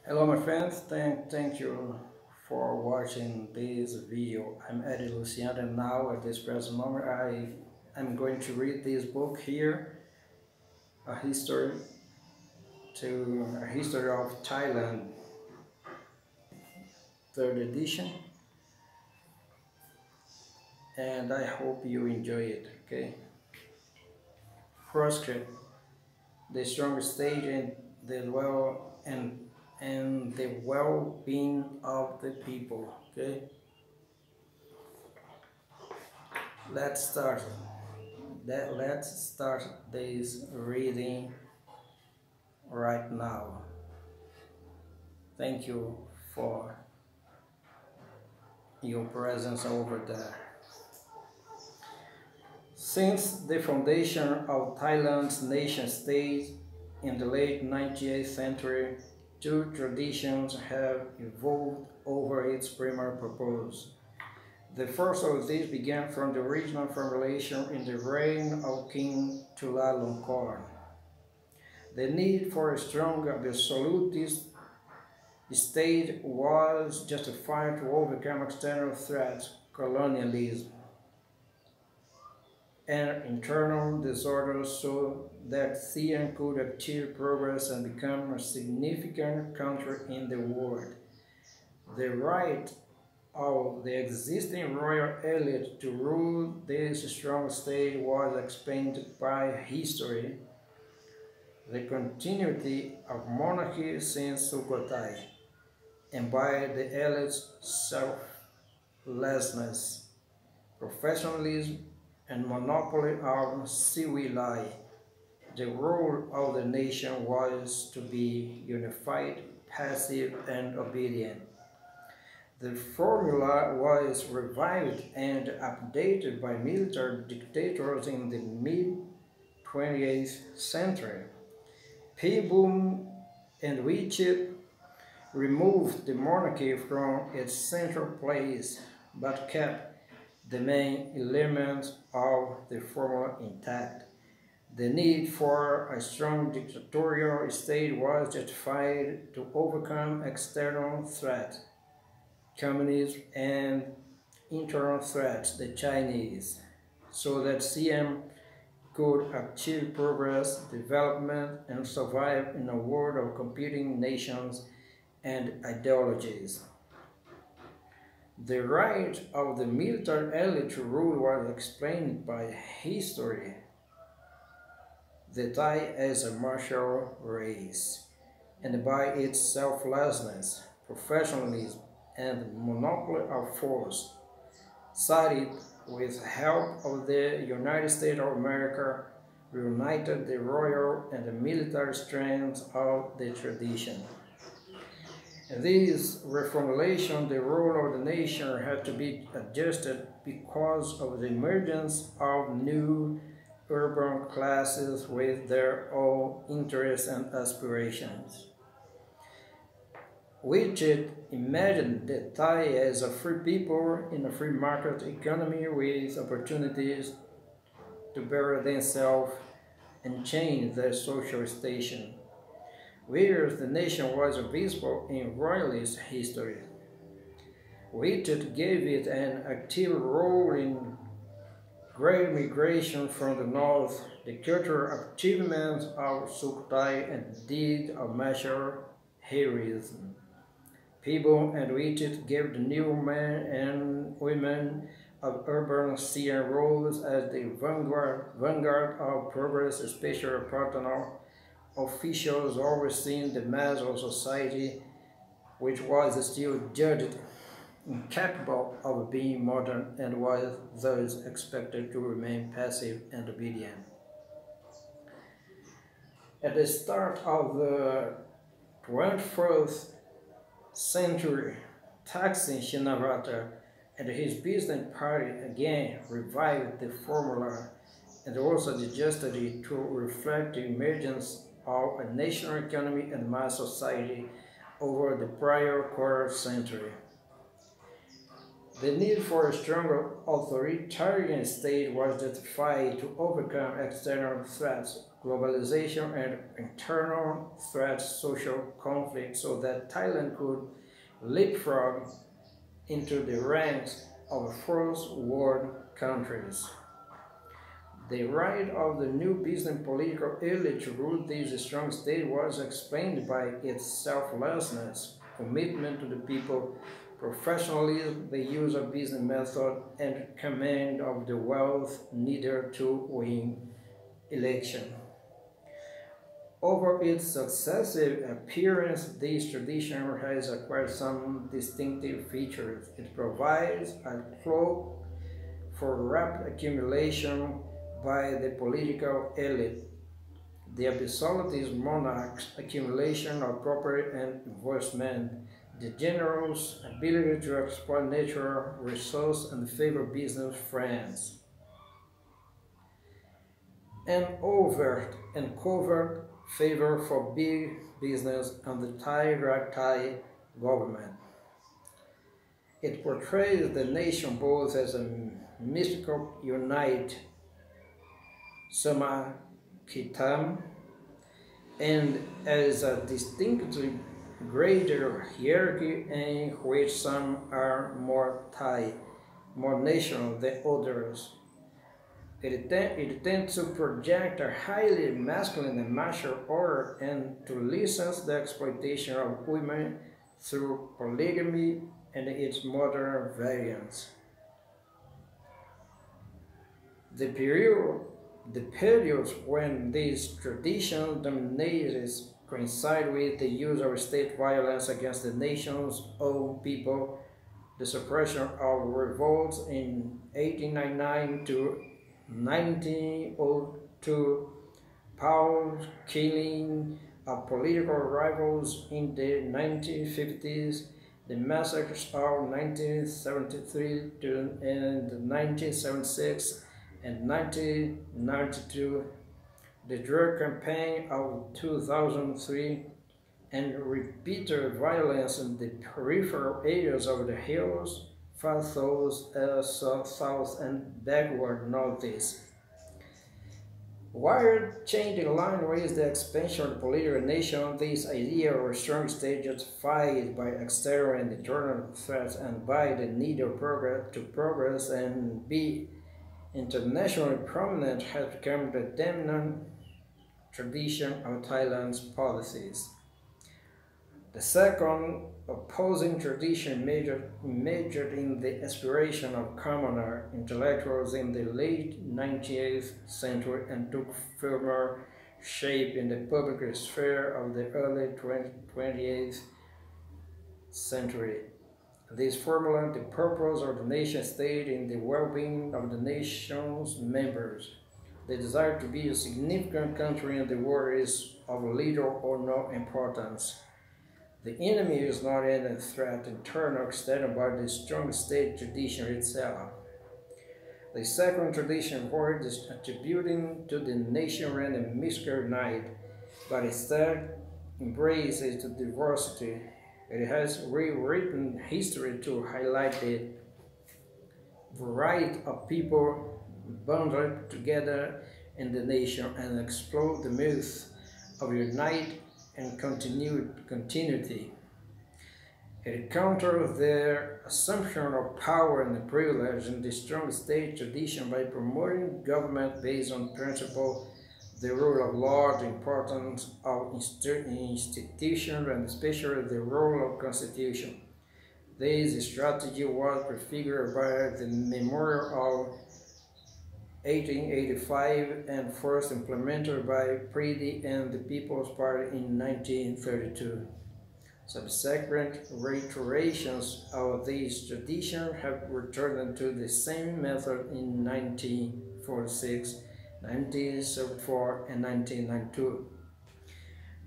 Hello my friends, thank you for watching this video. I'm Luciano and now at this present moment I am going to read this book here, a history a history of Thailand, third edition, and I hope you enjoy it, okay? First, the strong state and the the well-being of the people, okay? Let's start. Let's start this reading right now. Thank you for your presence over there. Since the foundation of Thailand's nation-state in the late 19th century, two traditions have evolved over its primary purpose. The first of these began from the original formulation in the reign of King Chulalongkorn. The need for a strong absolutist state was justified to overcome external threats, colonialism, and internal disorders so that Siam could achieve progress and become a significant country in the world. The right of the existing royal elite to rule this strong state was explained by history, the continuity of monarchy since Sukhothai, and by the elite's selflessness, professionalism, and monopoly of civility. The role of the nation was to be unified, passive, and obedient. The formula was revived and updated by military dictators in the mid-20th century. Phongpaichit removed the monarchy from its central place, but kept the main elements of the formula intact. The need for a strong dictatorial state was justified to overcome external threats, communism, and internal threats, the Chinese, so that Siam could achieve progress, development, and survive in a world of competing nations and ideologies. The right of the military elite to rule was explained by history. The Thai as a martial race, and by its selflessness, professionalism, and monopoly of force, cited with help of the United States of America, reunited the royal and the military strengths of the tradition. In this reformulation, the role of the nation had to be adjusted because of the emergence of new urban classes with their own interests and aspirations. Paichit imagined the Thai as a free people in a free market economy with opportunities to better themselves and change their social station, whereas the nation was visible in royalist history. Paichit gave it an active role in great migration from the north, the cultural achievements of Sukhothai, and deed of martial heroism. People and Paichit gave the new men and women of urban Siam roles as the vanguard of progress, especially paternal officials overseeing the mass of society, which was still judged incapable of being modern and was thus expected to remain passive and obedient. At the start of the 21st century, Thaksin Shinawatra and his business party again revived the formula and also adjusted it to reflect the emergence of a national economy and mass society over the prior quarter century. The need for a stronger authoritarian state was justified to overcome external threats, globalization and internal threats, social conflict, so that Thailand could leapfrog into the ranks of first world countries. The right of the new business political elite to rule this strong state was explained by its selflessness, commitment to the people, professionalism, the use of business method, and command of the wealth needed to win election. Over its successive appearance, this tradition has acquired some distinctive features. It provides a cloak for rapid accumulation by the political elite, the absolutist monarch's accumulation of property and investment, the general's ability to exploit natural resources and favor business friends, and overt and covert favor for big business and the Thai government. It portrays the nation both as a mystical unite Samakhitam and as a distinctly greater hierarchy in which some are more Thai, more national than others. It tends to project a highly masculine and martial order and to license the exploitation of women through polygamy and its modern variants. The periods when this tradition dominates coincide with the use of state violence against the nation's own people, the suppression of revolts in 1899 to 1902, Paul's killing of political rivals in the 1950s, the massacres of 1973 and 1976 and 1992, the drug campaign of 2003, and repeated violence in the peripheral areas of the hills, far south and backward northeast. While changing line with the expansion of the political nation, this idea of a strong state justified by external and internal threats and by the need of progress and be internationally prominent has become the dominant tradition of Thailand's policies. The second opposing tradition majored in the aspiration of commoner intellectuals in the late 19th century and took firmer shape in the public sphere of the early 20th century. This formulated the purpose of the nation-state in the well-being of the nation's members. The desire to be a significant country in the world is of little or no importance. The enemy is not any threat, internal or external, but the strong state tradition itself. The second tradition word is attributing to the nation random mystical night, but instead embraces the diversity. It has rewritten history to highlight the variety of people bundled together in the nation and explore the myth of unite and continuity. It counters their assumption of power and privilege in the strong state tradition by promoting government based on principle, the rule of law, the importance of institutions, and especially the role of constitution. This strategy was prefigured by the Memorial of 1885 and first implemented by Pridi and the People's Party in 1932. Subsequent reiterations of this tradition have returned to the same method in 1946, 1974, and 1992.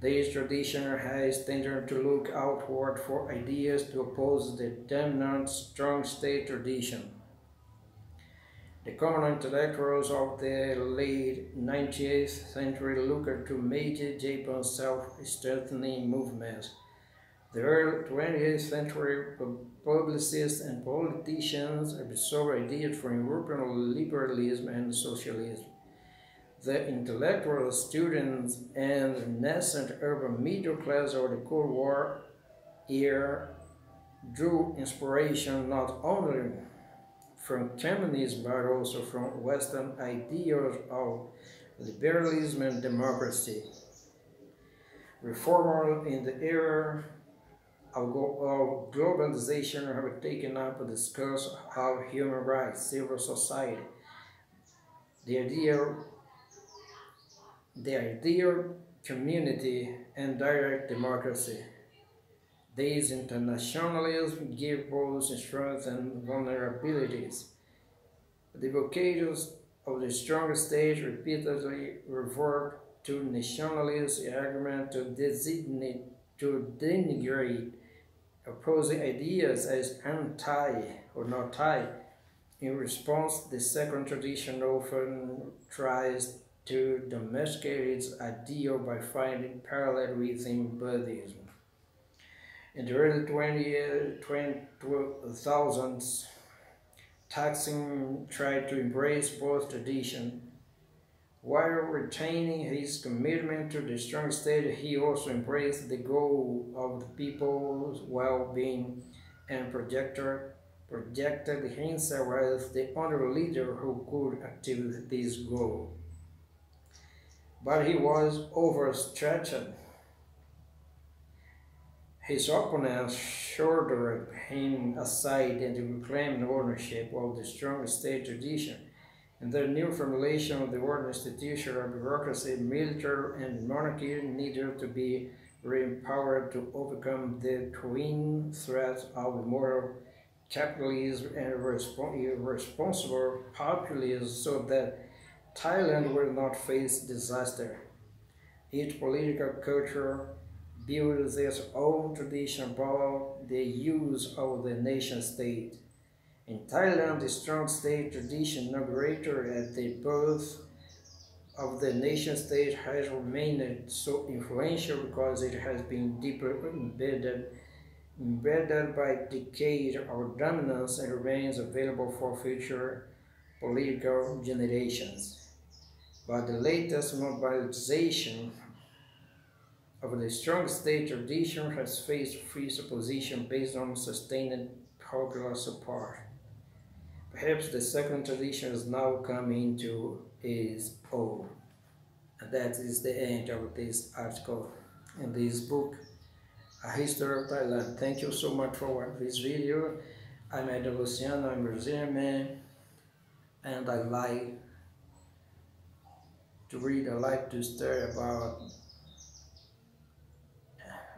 This tradition has tended to look outward for ideas to oppose the dominant strong state tradition. The common intellectuals of the late 19th century looked to major Japan's self-strengthening movements. The early 20th century publicists and politicians absorbed ideas from European liberalism and socialism. The intellectual students and nascent urban middle class of the Cold War era drew inspiration not only from communism but also from Western ideals of liberalism and democracy. Reformers in the era of globalization have taken up a discourse of human rights, civil society, the ideal community, and direct democracy. These internationalism give both strengths and vulnerabilities. The advocates of the strong state repeatedly revert to nationalist argument to denigrate opposing ideas as anti or not Thai. In response, the second tradition often tries to domesticate its ideal by finding parallel within Buddhism. In the early 2000s, Thaksin tried to embrace both traditions. While retaining his commitment to the strong state, he also embraced the goal of the people's well-being and projected himself as the only leader who could achieve this goal. But he was overstretched. His opponents shouldered him aside and reclaimed ownership of the strong state tradition. In the new formulation of the world institution of bureaucracy, military and monarchy needed to be re-empowered to overcome the twin threats of moral capitalism and irresponsible populism so that Thailand will not face disaster. Each political culture builds its own tradition about the use of the nation-state. In Thailand, the strong state tradition inaugurated at the birth of the nation-state has remained so influential because it has been deeply embedded by decades of dominance and remains available for future political generations. But the latest mobilization of the strong state tradition has faced fierce opposition based on sustained popular support. Perhaps the second tradition is now coming to its own. And that is the end of this article in this book, A History of Thailand. Thank you so much for watching this video. I'm Luciano, I'm a Brazilian man, and I like to read, I like to study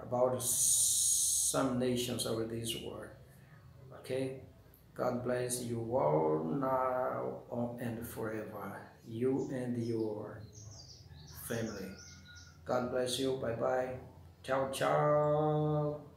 about some nations over this world. Okay? God bless you all now and forever. You and your family. God bless you. Bye-bye. Ciao, ciao.